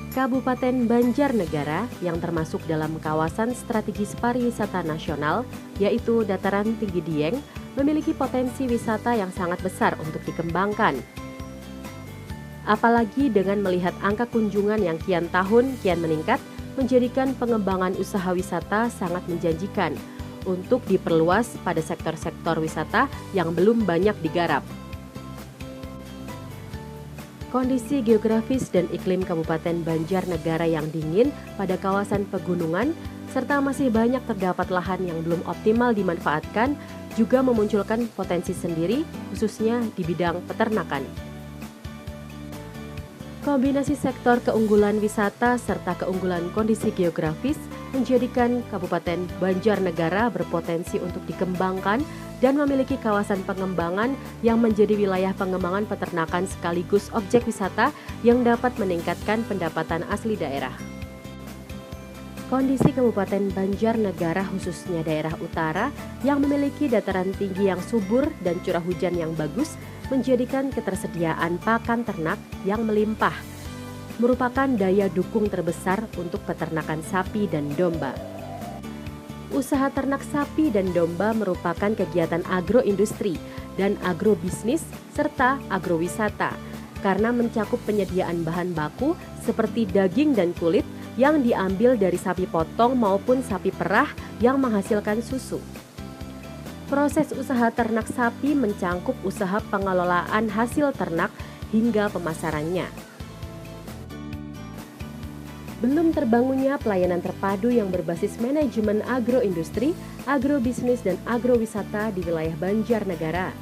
Kabupaten Banjarnegara yang termasuk dalam kawasan strategis pariwisata nasional, yaitu Dataran Tinggi Dieng, memiliki potensi wisata yang sangat besar untuk dikembangkan. Apalagi dengan melihat angka kunjungan yang kian tahun kian meningkat, menjadikan pengembangan usaha wisata sangat menjanjikan untuk diperluas pada sektor-sektor wisata yang belum banyak digarap. Kondisi geografis dan iklim Kabupaten Banjarnegara yang dingin pada kawasan pegunungan, serta masih banyak terdapat lahan yang belum optimal dimanfaatkan, juga memunculkan potensi sendiri, khususnya di bidang peternakan. Kombinasi sektor keunggulan wisata serta keunggulan kondisi geografis menjadikan Kabupaten Banjarnegara berpotensi untuk dikembangkan dan memiliki kawasan pengembangan yang menjadi wilayah pengembangan peternakan sekaligus objek wisata yang dapat meningkatkan pendapatan asli daerah. Kondisi Kabupaten Banjarnegara khususnya daerah utara yang memiliki dataran tinggi yang subur dan curah hujan yang bagus menjadikan ketersediaan pakan ternak yang melimpah, merupakan daya dukung terbesar untuk peternakan sapi dan domba. Usaha ternak sapi dan domba merupakan kegiatan agroindustri dan agrobisnis serta agrowisata karena mencakup penyediaan bahan baku seperti daging dan kulit yang diambil dari sapi potong maupun sapi perah yang menghasilkan susu. Proses usaha ternak sapi mencangkup usaha pengelolaan hasil ternak hingga pemasarannya. Belum terbangunnya pelayanan terpadu yang berbasis manajemen agroindustri, agrobisnis, dan agrowisata di wilayah Banjarnegara.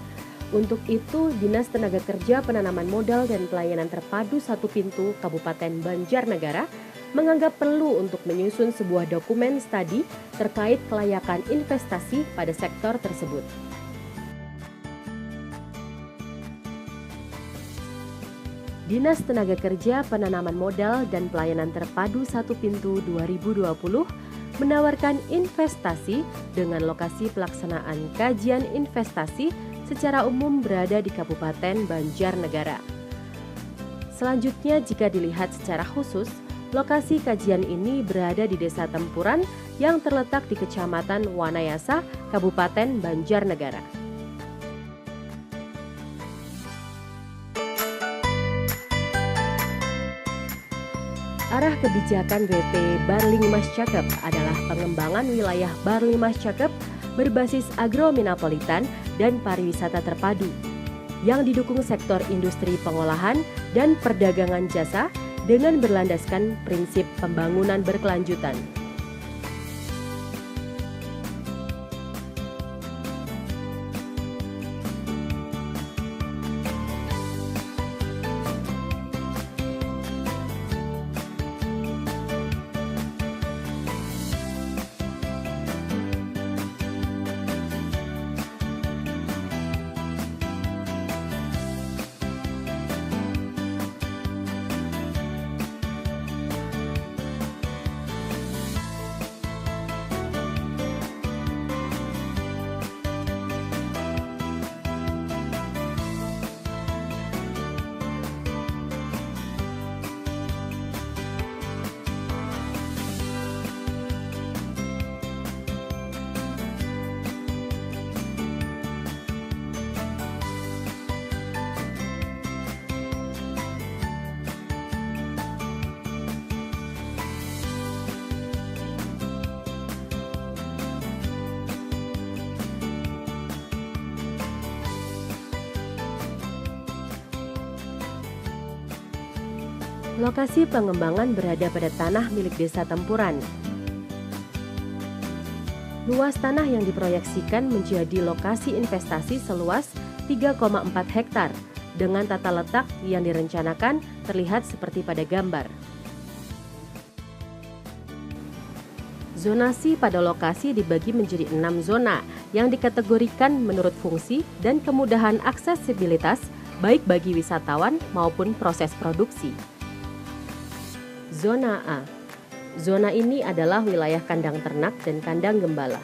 Untuk itu, Dinas Tenaga Kerja Penanaman Modal dan Pelayanan Terpadu Satu Pintu Kabupaten Banjarnegara menganggap perlu untuk menyusun sebuah dokumen studi terkait kelayakan investasi pada sektor tersebut. Dinas Tenaga Kerja Penanaman Modal dan Pelayanan Terpadu Satu Pintu 2020 menawarkan investasi dengan lokasi pelaksanaan kajian investasi secara umum berada di Kabupaten Banjarnegara. Selanjutnya, jika dilihat secara khusus, lokasi kajian ini berada di Desa Tempuran yang terletak di Kecamatan Wanayasa, Kabupaten Banjarnegara. Arah kebijakan WP Barling Mas Cakep adalah pengembangan wilayah Barling Mas Cakep berbasis agrominapolitan dan pariwisata terpadu yang didukung sektor industri pengolahan dan perdagangan jasa dengan berlandaskan prinsip pembangunan berkelanjutan. Lokasi pengembangan berada pada tanah milik Desa Tempuran. Luas tanah yang diproyeksikan menjadi lokasi investasi seluas 3,4 hektar dengan tata letak yang direncanakan terlihat seperti pada gambar. Zonasi pada lokasi dibagi menjadi 6 zona yang dikategorikan menurut fungsi dan kemudahan aksesibilitas baik bagi wisatawan maupun proses produksi. Zona A. Zona ini adalah wilayah kandang ternak dan kandang gembala.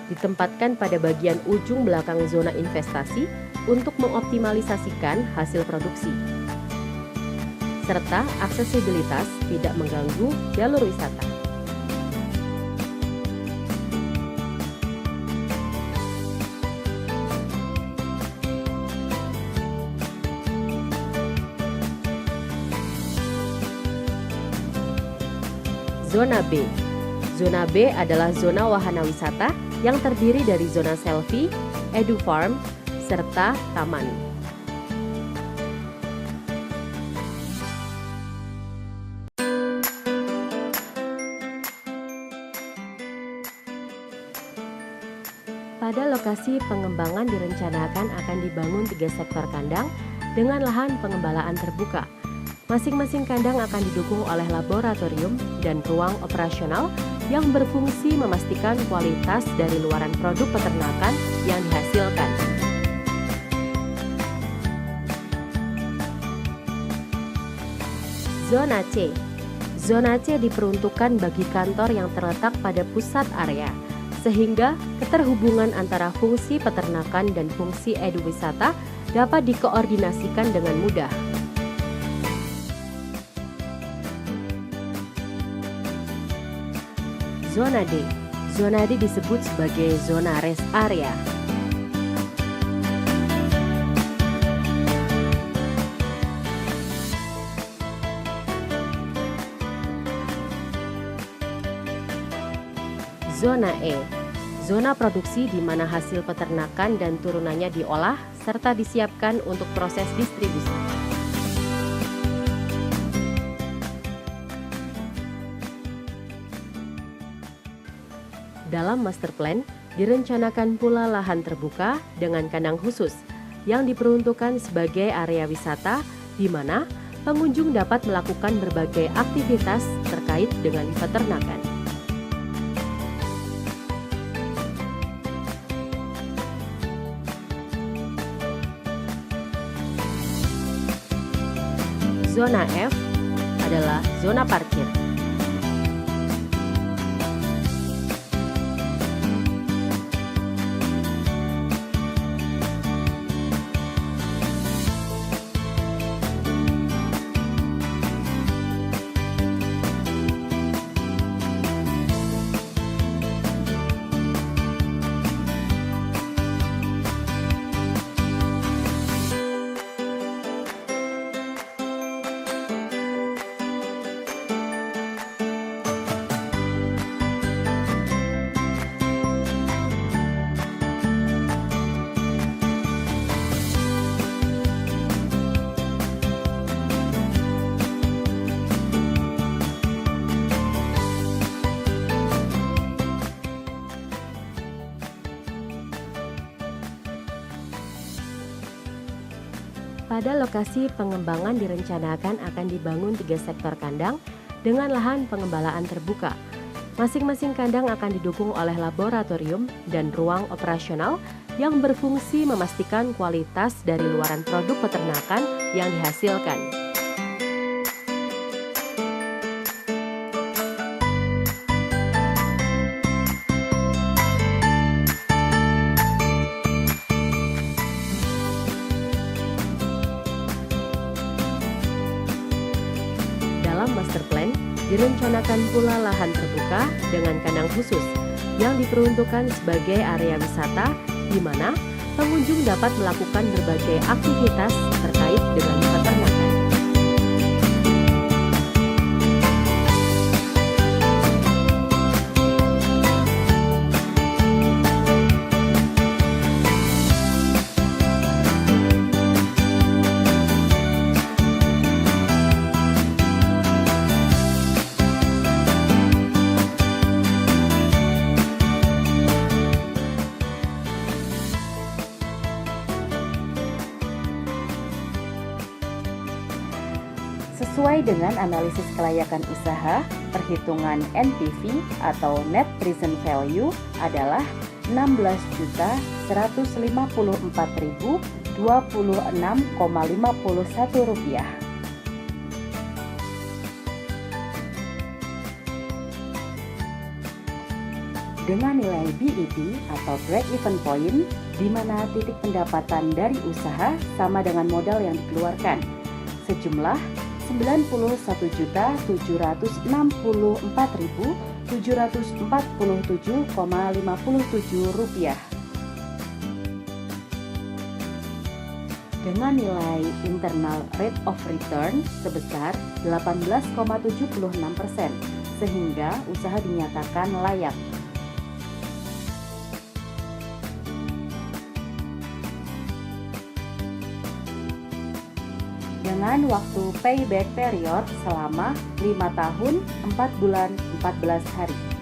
Ditempatkan pada bagian ujung belakang zona investasi untuk mengoptimalisasikan hasil produksi. serta aksesibilitas tidak mengganggu jalur wisata. Zona B. Zona B adalah zona wahana wisata yang terdiri dari zona selfie, edu farm, serta taman. Pada lokasi pengembangan direncanakan akan dibangun 3 sektor kandang dengan lahan pengembalaan terbuka. Masing-masing kandang akan didukung oleh laboratorium dan ruang operasional yang berfungsi memastikan kualitas dari luaran produk peternakan yang dihasilkan. Zona C. Zona C diperuntukkan bagi kantor yang terletak pada pusat area, sehingga keterhubungan antara fungsi peternakan dan fungsi eduwisata dapat dikoordinasikan dengan mudah. Zona D. Zona D disebut sebagai zona rest area. Zona E. Zona produksi di mana hasil peternakan dan turunannya diolah serta disiapkan untuk proses distribusi. Dalam master plan, direncanakan pula lahan terbuka dengan kandang khusus yang diperuntukkan sebagai area wisata di mana pengunjung dapat melakukan berbagai aktivitas terkait dengan peternakan. Zona F adalah zona parkir. Pada lokasi pengembangan direncanakan akan dibangun 3 sektor kandang dengan lahan pengembalaan terbuka. Masing-masing kandang akan didukung oleh laboratorium dan ruang operasional yang berfungsi memastikan kualitas dari luaran produk peternakan yang dihasilkan. Dalam master plan, direncanakan pula lahan terbuka dengan kandang khusus yang diperuntukkan sebagai area wisata di mana pengunjung dapat melakukan berbagai aktivitas terkait dengan peternakan. Sesuai dengan analisis kelayakan usaha, perhitungan NPV atau Net Present Value adalah Rp16.154.026,51. Dengan nilai BEP atau Break Even Point, di mana titik pendapatan dari usaha sama dengan modal yang dikeluarkan, sejumlah Rp91.764.747,57. Dengan nilai internal rate of return sebesar 18,76%, sehingga usaha dinyatakan layak. Dengan waktu payback period selama 5 tahun, 4 bulan, 14 hari.